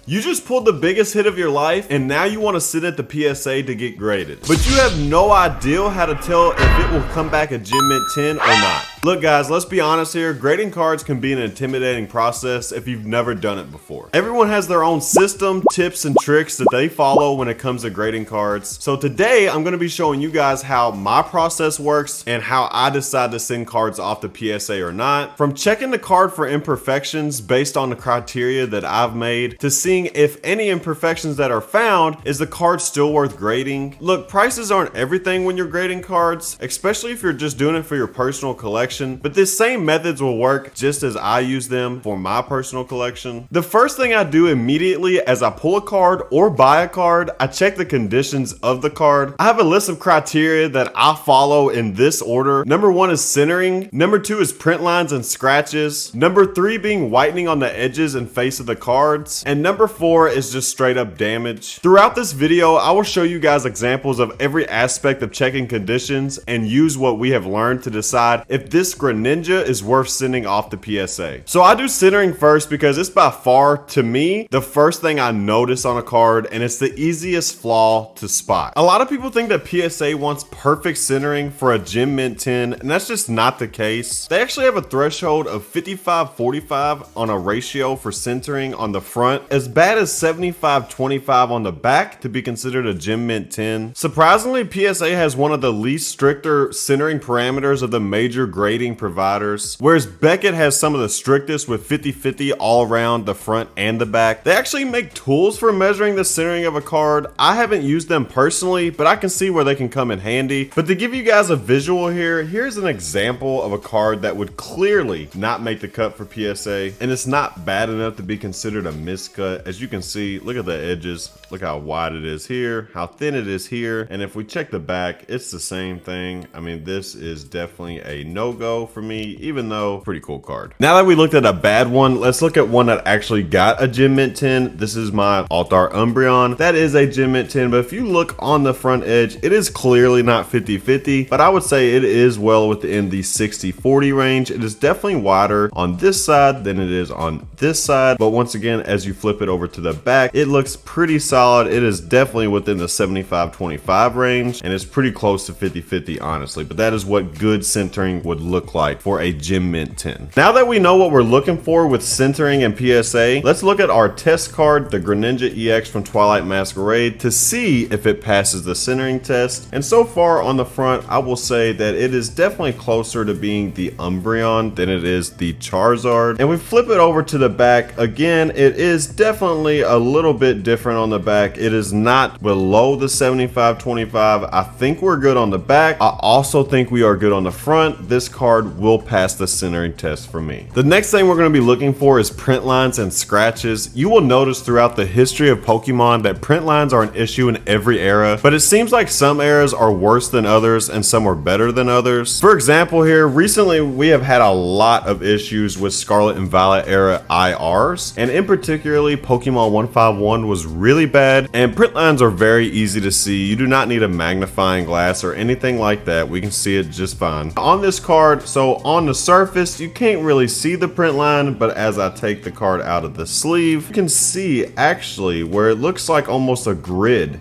You just pulled the biggest hit of your life, and now you want to sit at the PSA to get graded. But you have no idea how to tell if it will come back a Gem Mint 10 or not. Look guys, let's be honest here, grading cards can be an intimidating process if you've never done it before. Everyone has their own system, tips, and tricks that they follow when it comes to grading cards. So today, I'm going to be showing you guys how my process works and how I decide to send cards off the PSA or not. From checking the card for imperfections based on the criteria that I've made, to seeing if any imperfections that are found, is the card still worth grading? Look, prices aren't everything when you're grading cards, especially if you're just doing it for your personal collection. But this same methods will work just as I use them for my personal collection. The first thing I do immediately as I pull a card or buy a card, I check the conditions of the card. I have a list of criteria that I follow in this order. Number 1 is centering. Number 2 is print lines and scratches. Number 3 being whitening on the edges and face of the cards. And number 4 is just straight up damage. Throughout this video, I will show you guys examples of every aspect of checking conditions and use what we have learned to decide if this greninja is worth sending off the PSA. So I do centering first because it's by far, to me, the first thing I notice on a card, and it's the easiest flaw to spot. A lot of people think that PSA wants perfect centering for a Gem Mint 10, and that's just not the case. They actually have a threshold of 55-45 on a ratio for centering on the front, as bad as 75-25 on the back to be considered a Gem Mint 10. Surprisingly, PSA has one of the least stricter centering parameters of the major grading providers, whereas Beckett has some of the strictest with 50-50 all around the front and the back. They actually make tools for measuring the centering of a card. I haven't used them personally, but I can see where they can come in handy. But to give you guys a visual here, here's an example of a card that would clearly not make the cut for PSA, and it's not bad enough to be considered a miscut. As you can see, look at the edges, look how wide it is here, how thin it is here, and if we check the back, it's the same thing. I mean, this is definitely a no-go for me, even though pretty cool card. Now that we looked at a bad one, let's look at one that actually got a Gem Mint 10. This is my Altar Umbreon. That is a Gem Mint 10, but if you look on the front edge, it is clearly not 50-50, but I would say it is well within the 60-40 range. It is definitely wider on this side than it is on this side, but once again, as you flip it over to the back, it looks pretty solid. It is definitely within the 75-25 range, and it's pretty close to 50-50, honestly, but that is what good centering would look like for a Gem Mint 10. Now that we know what we're looking for with centering and PSA, let's look at our test card, the Greninja EX from Twilight Masquerade, to see if it passes the centering test. And so far on the front, I will say that it is definitely closer to being the Umbreon than it is the Charizard. And we flip it over to the back, again, it is definitely a little bit different on the back. It is not below the 75-25. I think we're good on the back. I also think we are good on the front. This card will pass the centering test for me. The next thing we're going to be looking for is print lines and scratches. You will notice throughout the history of Pokemon that print lines are an issue in every era, but it seems like some eras are worse than others and some are better than others. For example here, recently we have had a lot of issues with Scarlet and Violet era IRs, and in particularly Pokemon 151 was really bad, and print lines are very easy to see. You do not need a magnifying glass or anything like that. We can see it just fine. On this card, so on the surface, you can't really see the print line, but as I take the card out of the sleeve, you can see actually where it looks like almost a grid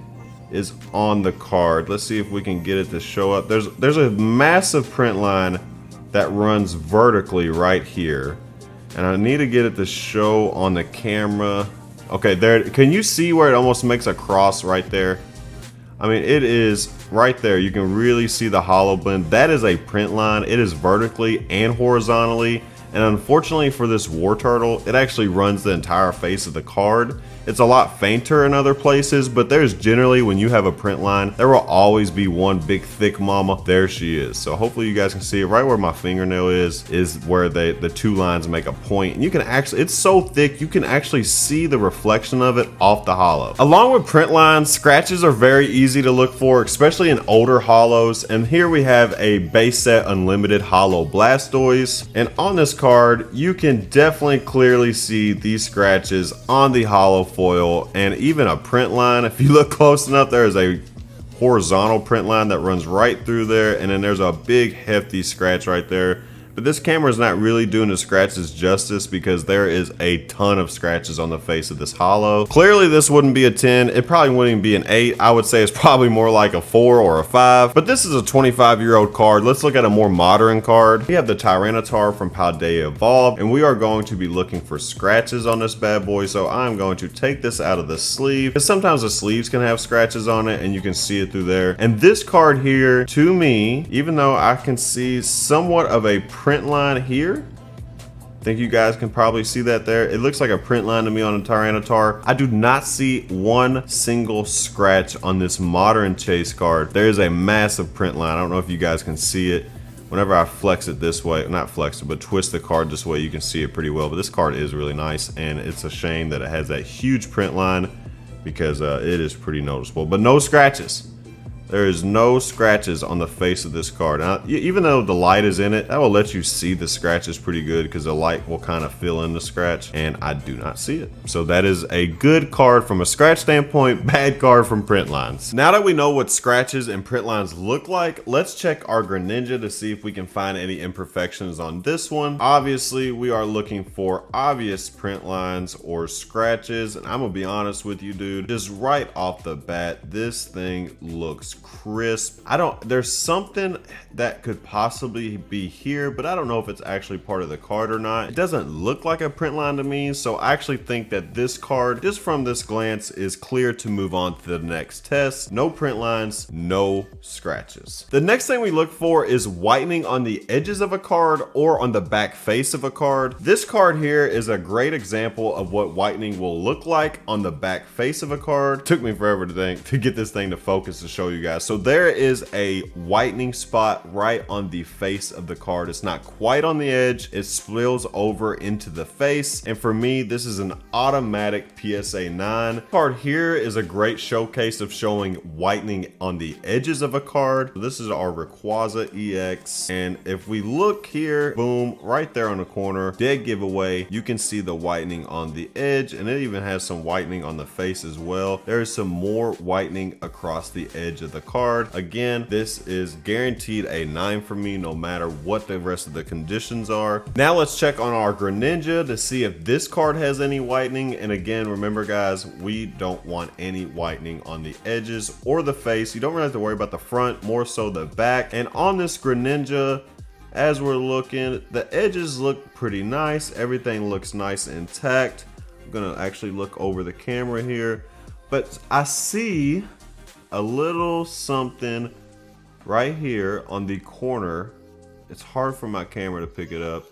is on the card. Let's see if we can get it to show up. There's a massive print line that runs vertically right here, and I need to get it to show on the camera. Okay, there, can you see where it almost makes a cross right there? I mean, it is right there. You can really see the hollow blend. That is a print line. It is vertically and horizontally. And unfortunately for this War Turtle, it actually runs the entire face of the card. It's a lot fainter in other places, but there's generally, when you have a print line, there will always be one big thick mama. There she is. So hopefully you guys can see it. Right where my fingernail is where the two lines make a point. And you can actually, it's so thick, you can actually see the reflection of it off the hollow. Along with print lines, scratches are very easy to look for, especially in older hollows. And here we have a base set unlimited hollow Blastoise. And on this card, you can definitely clearly see these scratches on the hollow foil and even a print line. If you look close enough, there is a horizontal print line that runs right through there, and then there's a big hefty scratch right there. But this camera is not really doing the scratches justice because there is a ton of scratches on the face of this holo. Clearly this wouldn't be a 10. It probably wouldn't even be an 8. I would say it's probably more like a 4 or a 5. But this is a 25-year-old card. Let's look at a more modern card. We have the Tyranitar from Paldea Evolved, and we are going to be looking for scratches on this bad boy. So I'm going to take this out of the sleeve, because sometimes the sleeves can have scratches on it and you can see it through there. And this card here, to me, even though I can see somewhat of a print line here, I think you guys can probably see that there. It looks like a print line to me on a Tyranitar. I do not see one single scratch on this modern chase card. There is a massive print line. I don't know if you guys can see it. Whenever I flex it this way, not flex it, but twist the card this way, you can see it pretty well. But this card is really nice, and it's a shame that it has that huge print line because it is pretty noticeable. But no scratches. There is no scratches on the face of this card. Now, even though the light is in it, that will let you see the scratches pretty good because the light will kind of fill in the scratch, and I do not see it. So that is a good card from a scratch standpoint, bad card from print lines. Now that we know what scratches and print lines look like, let's check our Greninja to see if we can find any imperfections on this one. Obviously, we are looking for obvious print lines or scratches, and I'm gonna be honest with you, dude, just right off the bat, this thing looks crisp. There's something that could possibly be here, but I don't know if it's actually part of the card or not. It doesn't look like a print line to me, so I actually think that this card, just from this glance, is clear to move on to the next test. No print lines, no scratches. The next thing we look for is whitening on the edges of a card or on the back face of a card. This card here is a great example of what whitening will look like on the back face of a card. It took me forever to get this thing to focus to show you guys. So there is a whitening spot right on the face of the card. It's not quite on the edge. It spills over into the face. And for me, this is an automatic PSA 9. Card here is a great showcase of showing whitening on the edges of a card. This is our Rayquaza EX. And if we look here, boom, right there on the corner, dead giveaway, you can see the whitening on the edge, and it even has some whitening on the face as well. There is some more whitening across the edge of the card. Again, this is guaranteed a 9 for me no matter what the rest of the conditions are. Now let's check on our Greninja to see if this card has any whitening. And again, remember guys, we don't want any whitening on the edges or the face. You don't really have to worry about the front, more so the back. And on this Greninja, as we're looking, the edges look pretty nice. Everything looks nice and intact. I'm gonna actually look over the camera here, but I see a little something right here on the corner. It's hard for my camera to pick it up.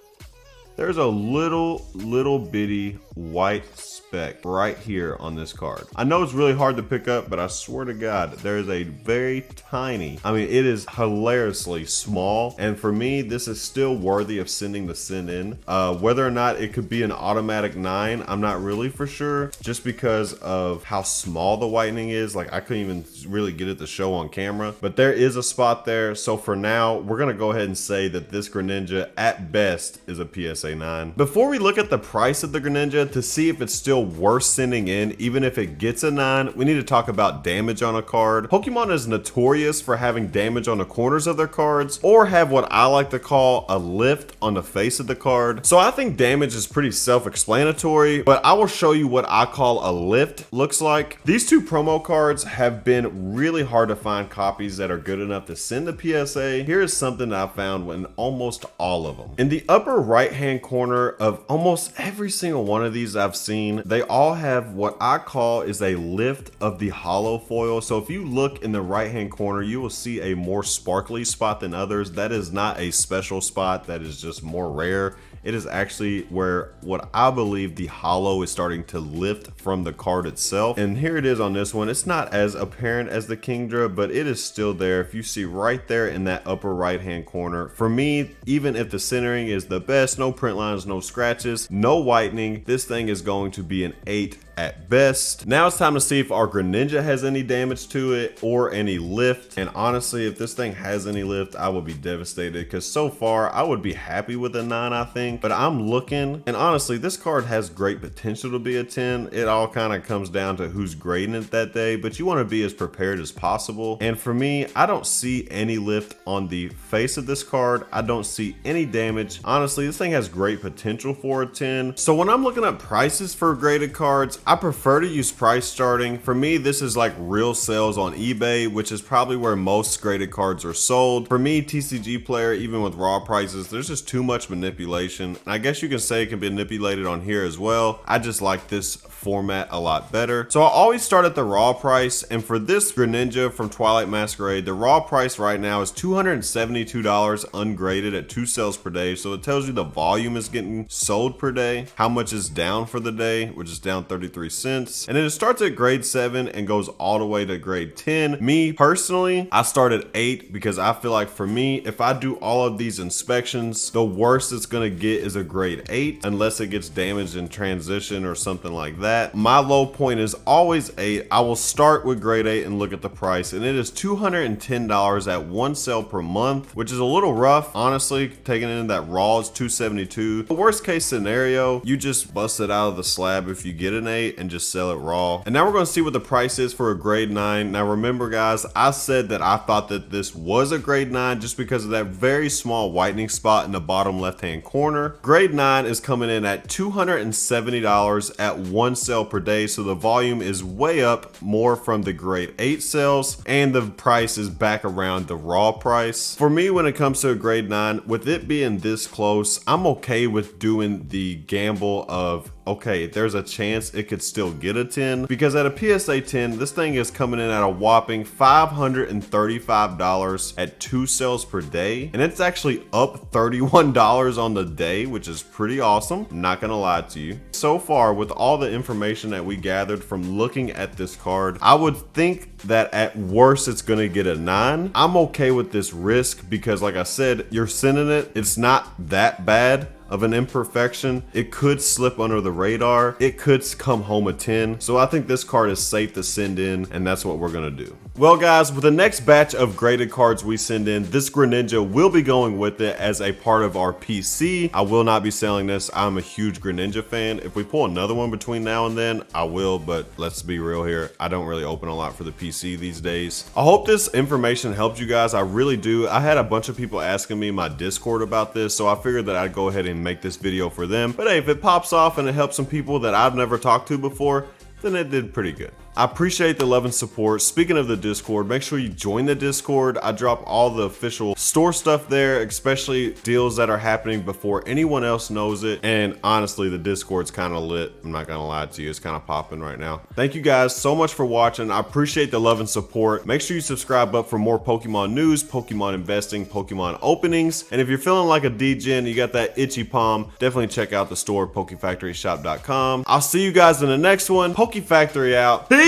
There's a little bitty white speck right here on this card. I know it's really hard to pick up, but I swear to God, there is a very tiny, I mean, it is hilariously small. And for me, this is still worthy of sending the send in. Whether or not it could be an automatic 9, I'm not really for sure, just because of how small the whitening is. Like I couldn't even really get it to show on camera, but there is a spot there. So for now, we're gonna go ahead and say that this Greninja at best is a PSA 9. Before we look at the price of the Greninja to see if it's still worth sending in, even if it gets a 9, we need to talk about damage on a card. Pokemon is notorious for having damage on the corners of their cards, or have what I like to call a lift on the face of the card. So I think damage is pretty self-explanatory, but I will show you what I call a lift looks like. These two promo cards have been really hard to find copies that are good enough to send a PSA. Here is something that I found in almost all of them. In the upper right hand corner of almost every single one of these I've seen, they all have what I call is a lift of the holo foil. So if you look in the right hand corner, you will see a more sparkly spot than others. That is not a special spot, that is just more rare. It is actually where what I believe the holo is starting to lift from the card itself. And here it is on this one. It's not as apparent as the Kingdra, but it is still there. If you see right there in that upper right hand corner, for me, even if the centering is the best, no print lines, no scratches, no whitening, this thing is going to be an 8 at best. Now it's time to see if our greninja has any damage to it or any lift. And honestly, if this thing has any lift, I would be devastated, because so far I would be happy with a 9, I think. But I'm looking, and honestly, this card has great potential to be a 10. It all kind of comes down to who's grading it that day, but you want to be as prepared as possible. And for me, I don't see any lift on the face of this card. I don't see any damage. Honestly, this thing has great potential for a 10. So when I'm looking up prices for graded cards, I prefer to use price starting. For me, this is like real sales on eBay, which is probably where most graded cards are sold. For me, TCG player, even with raw prices, there's just too much manipulation. And I guess you can say it can be manipulated on here as well. I just like this format a lot better. So I always start at the raw price, and for this Greninja from Twilight Masquerade, the raw price right now is $272 ungraded at 2 sales per day. So it tells you the volume is getting sold per day, how much is down for the day, which is down 33 cents. And then it starts at grade 7 and goes all the way to grade 10. Me personally, I start at 8 because I feel like for me, if I do all of these inspections, the worst it's gonna get is a grade 8 unless it gets damaged in transition or something like that. My low point is always 8. I will start with grade 8 and look at the price, and it is $210 at 1 sale per month, which is a little rough, honestly. Taking in that raw is $272. The worst case scenario, you just bust it out of the slab if you get an 8 and just sell it raw. And now we're going to see what the price is for a grade 9. Now remember guys, I said that I thought that this was a grade 9 just because of that very small whitening spot in the bottom left hand corner. Grade 9 is coming in at $270 at 1 sale per day, so the volume is way up more from the grade 8 sales, and the price is back around the raw price. For me, when it comes to a grade 9, with it being this close, I'm okay with doing the gamble of, okay, there's a chance it could still get a 10, because at a PSA 10, this thing is coming in at a whopping $535 at 2 sales per day, and it's actually up $31 on the day, which is pretty awesome. I'm not gonna lie to you. So far, with all the information that we gathered from looking at this card, I would think that at worst it's gonna get a 9. I'm okay with this risk because, like I said, you're sending it. It's not that bad of an imperfection. It could slip under the radar. It could come home a 10. So I think this card is safe to send in, and that's what we're gonna do. Well guys, with the next batch of graded cards we send in, this Greninja will be going with it as a part of our PC. I will not be selling this. I'm a huge Greninja fan. If we pull another one between now and then, I will, but let's be real here. I don't really open a lot for the PC these days. I hope this information helped you guys. I really do. I had a bunch of people asking me in my Discord about this, so I figured that I'd go ahead and make this video for them. But hey, if it pops off and it helps some people that I've never talked to before, then it did pretty good. I appreciate the love and support. Speaking of the Discord, make sure you join the Discord. I drop all the official store stuff there, especially deals that are happening before anyone else knows it. And honestly, the Discord's kind of lit. I'm not gonna lie to you, it's kind of popping right now. Thank you guys so much for watching. I appreciate the love and support. Make sure you subscribe up for more Pokemon news, Pokemon investing, Pokemon openings. And if you're feeling like a degen, you got that itchy palm, definitely check out the store, PokeFactoryShop.com. I'll see you guys in the next one. PokeFactory out. Peace!